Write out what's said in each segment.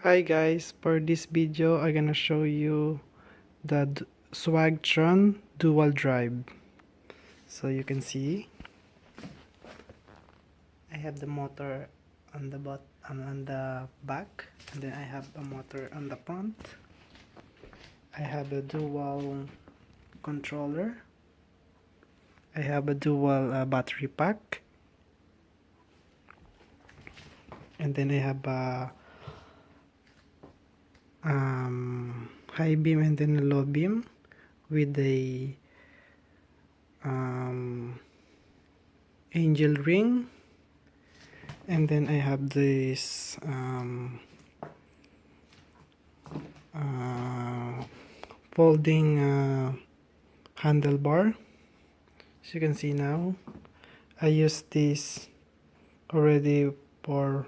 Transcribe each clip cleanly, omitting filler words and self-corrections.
Hi guys, for this video I'm gonna show you the Swagtron dual drive. So you can see I have the motor on the on the back, and then I have a motor on the front. I have a dual controller. I have a dual battery pack, and then I have a high beam and then a low beam with a angel ring, and then I have this folding handlebar. As you can see now, I used this already for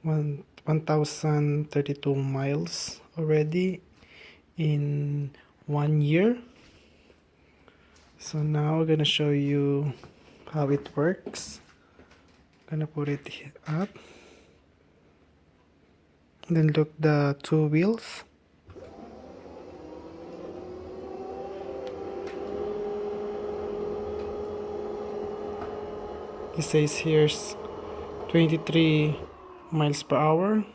1032 miles already in 1 year. So now I'm gonna show you how it works. I'm gonna put it up, then look the two wheels. It says here's 23 miles per hour.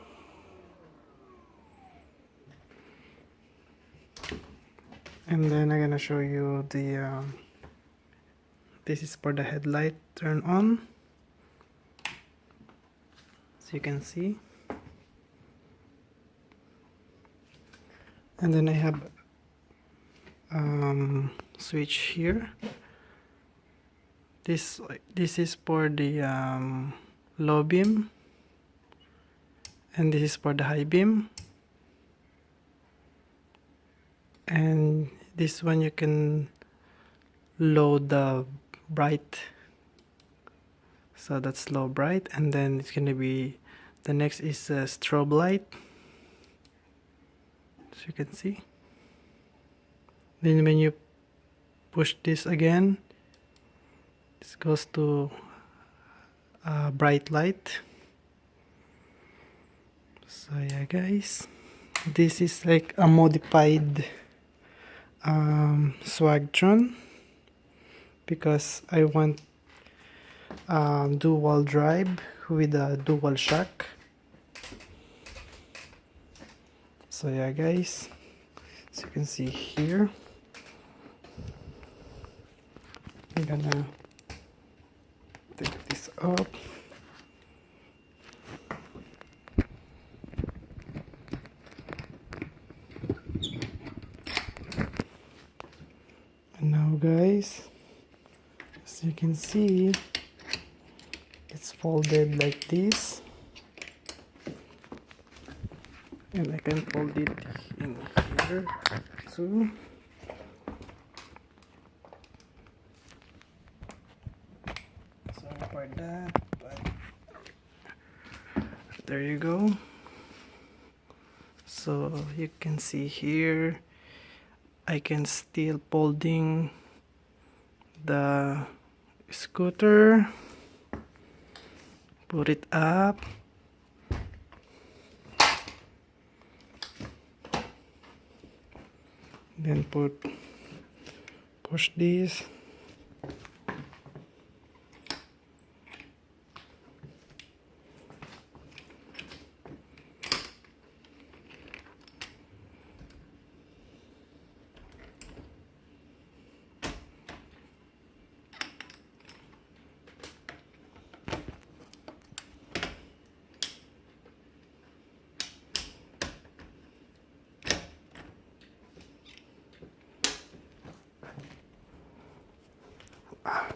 And then I'm gonna show you the this is for the headlight turn on, so you can see. And then I have switch here. This is for the low beam, and this is for the high beam. And this one you can load the bright, so that's low bright. And then it's gonna be, the next is a strobe light, as you can see. Then when you push this again, this goes to bright light. So yeah guys, this is like a modified Swagtron, because I want dual drive with a dual shock. So yeah guys, as you can see here, I'm gonna take this up. And now guys, as you can see, it's folded like this, and I can fold it in here too. Sorry for that, but there you go. So you can see here, I can still folding the scooter, put it up, then push this,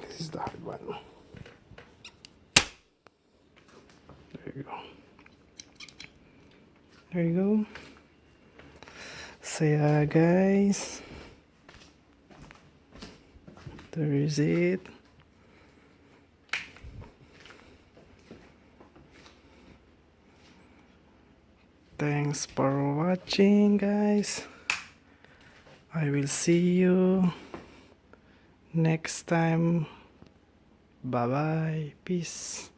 this is the hard one. There you go. There you go. So yeah guys, there is it. Thanks for watching guys. I will see you next time. Bye bye. Peace.